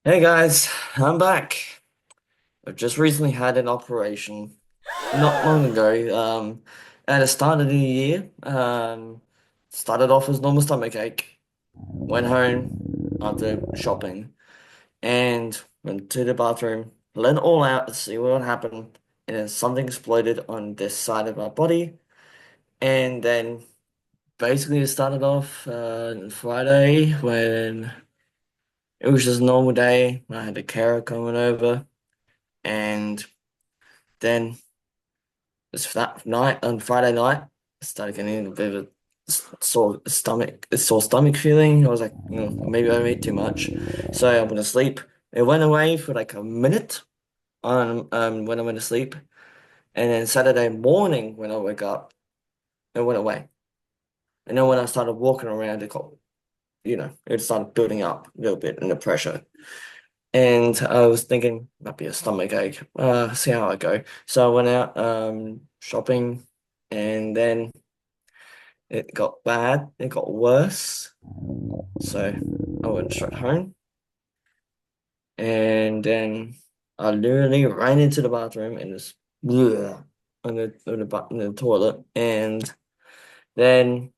Hey guys, I'm back. I've just recently had an operation not long ago. At the start of the year, started off as normal stomachache, went home after shopping, and went to the bathroom, let it all out to see what happened, and then something exploded on this side of my body, and then basically it started off Friday when it was just a normal day. I had a carer coming over. And then it's that night on Friday night, I started getting a bit of a sore stomach feeling. I was like, maybe I ate too much. So I went to sleep. It went away for like a minute on when I went to sleep. And then Saturday morning when I woke up, it went away. And then when I started walking around, it started building up a little bit in the pressure. And I was thinking might be a stomach ache. See how I go. So I went out shopping, and then it got bad. It got worse. So I went straight home, and then I literally ran into the bathroom and just bleh, in the toilet, and then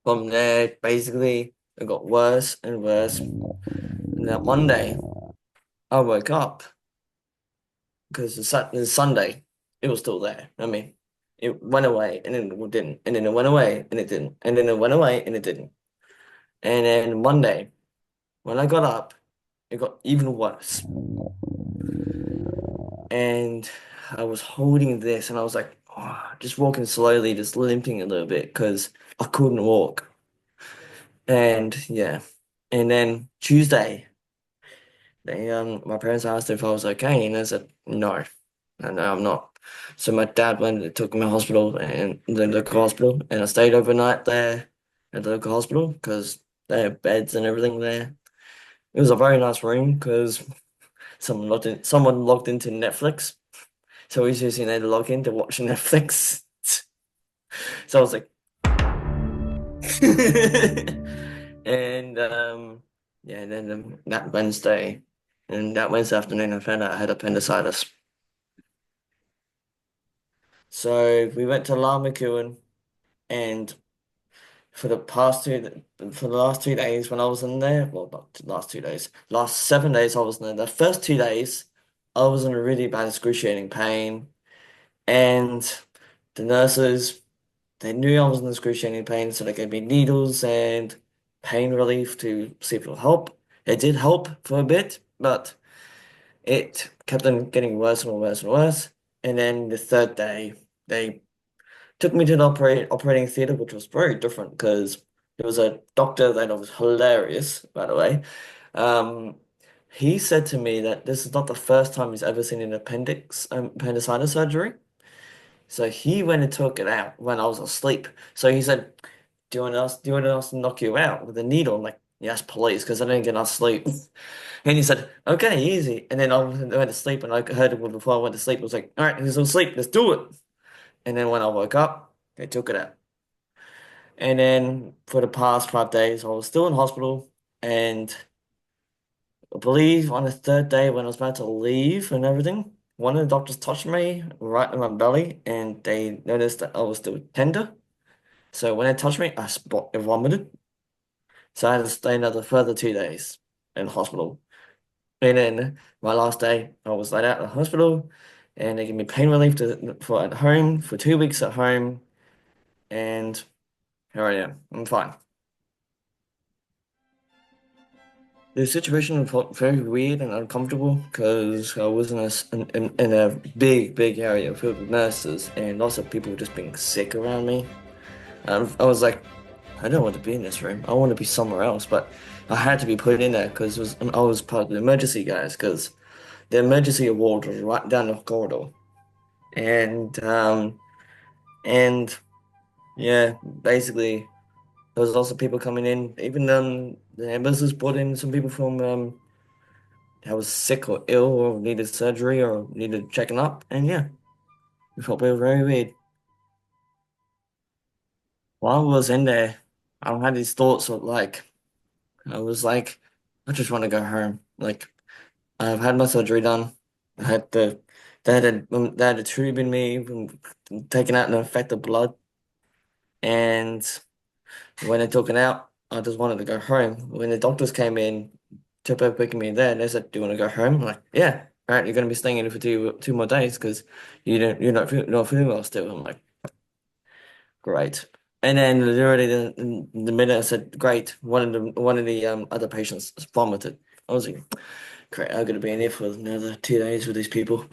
from there, basically, it got worse and worse. And that one day, I woke up. Because the Sunday, it was still there. I mean, it went away and then it didn't, and then it went away and it didn't, and then it went away and it didn't. And then Monday, when I got up, it got even worse. And I was holding this and I was like, just walking slowly, just limping a little bit because I couldn't walk. And yeah. And then Tuesday, my parents asked if I was okay, and I said no, no, I'm not. So my dad went and took me to hospital and the local hospital, and I stayed overnight there at the local hospital because they have beds and everything there. It was a very nice room because someone logged into Netflix, so we was using there to log in to watch Netflix. So I was like, and yeah, and then that Wednesday afternoon, I found out I had appendicitis. So we went to Llama and for the last 2 days when I was in there, well, not the last 2 days, last 7 days I was in there. The first 2 days, I was in a really bad, excruciating pain, and the nurses, they knew I was in excruciating pain, so they gave me needles and pain relief to see if it'll help. It did help for a bit, but it kept on getting worse and worse and worse. And then the third day, they took me to the operating theater, which was very different because there was a doctor that was hilarious, by the way. Um, he said to me that this is not the first time he's ever seen an appendicitis surgery. So he went and took it out when I was asleep. So he said, Do you want us to knock you out with a needle?" I'm like, "Yes, please," because I didn't get enough sleep. And he said, "Okay, easy." And then I went to sleep, and I heard it before I went to sleep. I was like, "All right, he's asleep. Let's do it." And then when I woke up, they took it out. And then for the past 5 days, I was still in hospital. And I believe on the third day, when I was about to leave and everything, one of the doctors touched me right in my belly, and they noticed that I was still tender. So when they touched me, I vomited. So I had to stay another further 2 days in hospital. And then my last day, I was laid out in the hospital, and they gave me pain relief for at home for 2 weeks at home, and here I am. I'm fine. The situation felt very weird and uncomfortable because I was in a big, big area filled with nurses and lots of people just being sick around me. I was like, I don't want to be in this room. I want to be somewhere else. But I had to be put in there because I was part of the emergency guys because the emergency ward was right down the corridor. And and yeah, basically there was lots of people coming in. Even the ambulances brought in some people from I was sick or ill or needed surgery or needed checking up. And yeah, it felt very weird. While I was in there, I had these thoughts of like, I was like, I just want to go home. Like I've had my surgery done. I had the they had a tube in me, taking out the infected blood, and when they took it out, I just wanted to go home. When the doctors came in, took over picking me there, they said, "Do you want to go home?" I'm like, "Yeah, all right. You're going to be staying in here for two more days because you're not feeling well still." I'm like, "Great." And then literally the minute I said, "Great," one of the other patients vomited. I was like, "Great, I'm going to be in here for another 2 days with these people."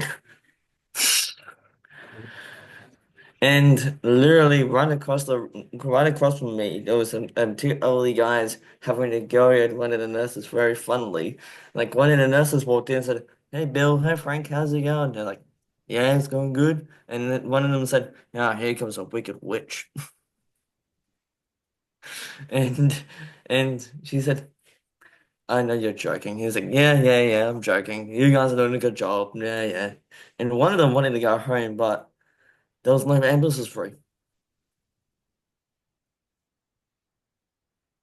And literally right across from me, there was two elderly guys having to go at one of the nurses very funnily. Like one of the nurses walked in and said, "Hey Bill, hey Frank, how's it going?" They're like, "Yeah, it's going good." And then one of them said, "Ah, here comes a wicked witch." And and she said, "I know you're joking." He was like, "Yeah, yeah, yeah, I'm joking. You guys are doing a good job. Yeah, yeah." And one of them wanted to go home, but there was no ambulances free.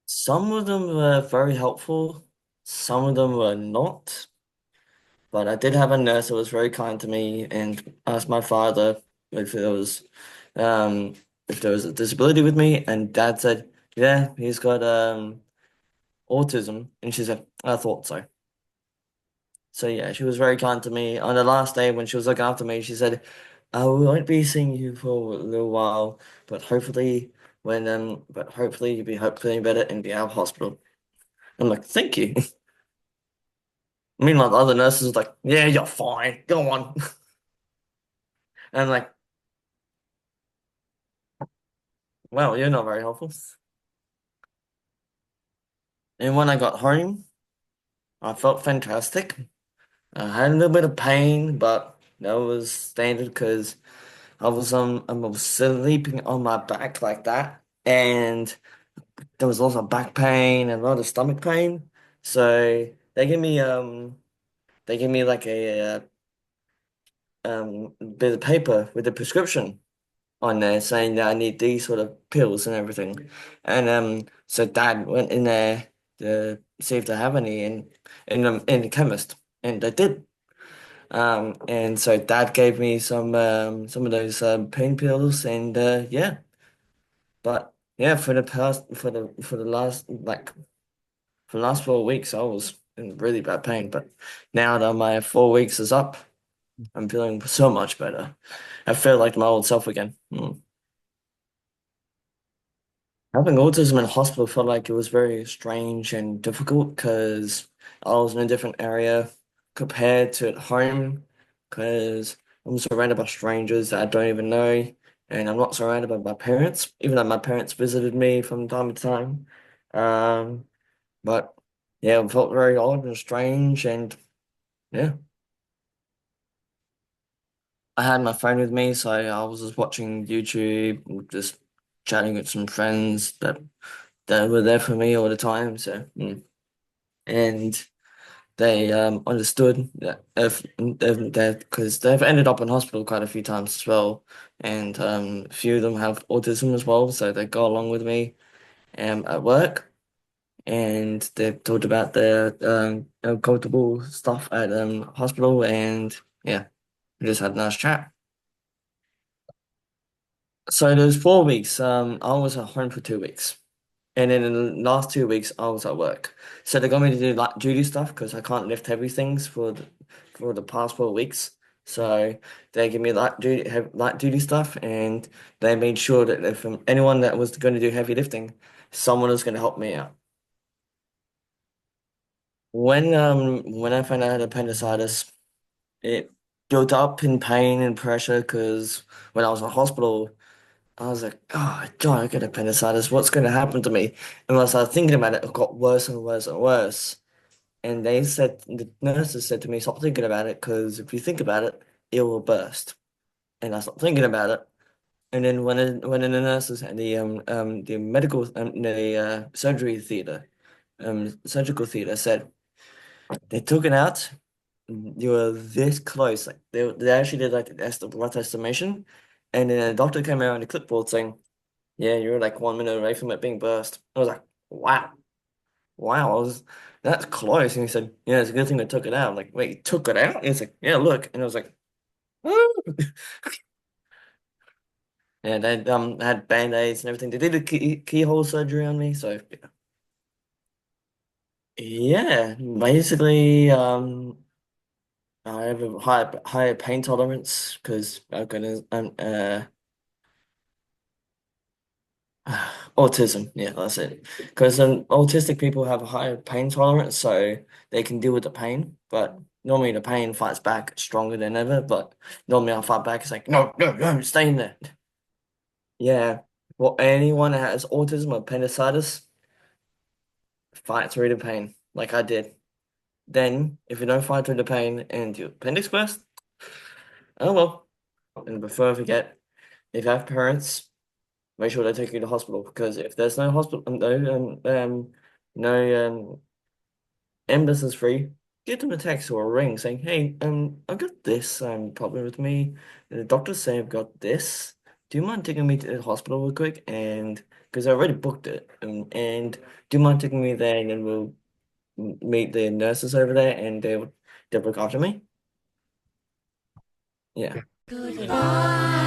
Some of them were very helpful, some of them were not. But I did have a nurse that was very kind to me and asked my father if there was um if there was a disability with me, and Dad said, "Yeah, he's got autism," and she said, "I thought so." So yeah, she was very kind to me. On the last day when she was looking after me, she said, "I won't be seeing you for a little while, but hopefully you'll be hopefully better and be out of hospital." I'm like, "Thank you." Meanwhile, the other nurses was like, "Yeah, you're fine. Go on." And I'm like, "Well, you're not very helpful." And when I got home, I felt fantastic. I had a little bit of pain, but that was standard because I was sleeping on my back like that, and there was also back pain and a lot of stomach pain. So they gave me like a bit of paper with a prescription on there saying that I need these sort of pills and everything. And so Dad went in there to see if they have any in the chemist, and they did. And so Dad gave me some of those pain pills, and yeah, but yeah, for the last for the last 4 weeks I was in really bad pain, but now that my 4 weeks is up, I'm feeling so much better. I feel like my old self again. Having autism in hospital felt like it was very strange and difficult because I was in a different area compared to at home because I'm surrounded by strangers that I don't even know, and I'm not surrounded by my parents, even though my parents visited me from time to time. Um, but yeah, it felt very odd and strange, and yeah, I had my phone with me, so I was just watching YouTube, just chatting with some friends that were there for me all the time. So, and they understood that if that because they've ended up in hospital quite a few times as well, and a few of them have autism as well, so they go along with me at work, and they've talked about their uncomfortable stuff at hospital, and yeah, we just had a nice chat. So those 4 weeks, I was at home for 2 weeks. And then in the last 2 weeks, I was at work. So they got me to do light duty stuff because I can't lift heavy things for the past 4 weeks. So they give me light duty stuff, and they made sure that if anyone that was going to do heavy lifting, someone was going to help me out. When I found out I had appendicitis, it built up in pain and pressure because when I was in hospital, I was like, "Oh God, I get appendicitis. What's going to happen to me?" And when I started thinking about it, it got worse and worse and worse. And the nurses said to me, "Stop thinking about it, because if you think about it, it will burst." And I stopped thinking about it. And then when the nurses and the medical the surgical theater said they took it out, you were this close. Like they actually did like a blood estimation, and then a doctor came out on the clipboard saying, "Yeah, you're like 1 minute away from it being burst." I was like, "Wow, wow!" that's close. And he said, yeah, it's a good thing they took it out. I'm like, wait, you took it out? And he's like, yeah, look. And I was like, oh. Yeah, they had band-aids and everything. They did a keyhole surgery on me, so yeah, basically, I have a higher pain tolerance because I've got autism. Yeah, that's it. Because autistic people have a higher pain tolerance, so they can deal with the pain. But normally the pain fights back stronger than ever. But normally I fight back. It's like, no, no, no, stay in there. Yeah. Well, anyone that has autism or appendicitis fight through the pain, like I did. Then, if you don't fight through the pain and your appendix bursts, oh well. And before I forget, if you have parents, make sure they take you to hospital because if there's no hospital, no ambulances free, give them a text or a ring saying, "Hey, I've got this problem with me. The doctors say I've got this. Do you mind taking me to the hospital real quick?" And because I already booked it, and do you mind taking me there, and then we'll meet the nurses over there, and they'll look after me. Yeah. Goodbye.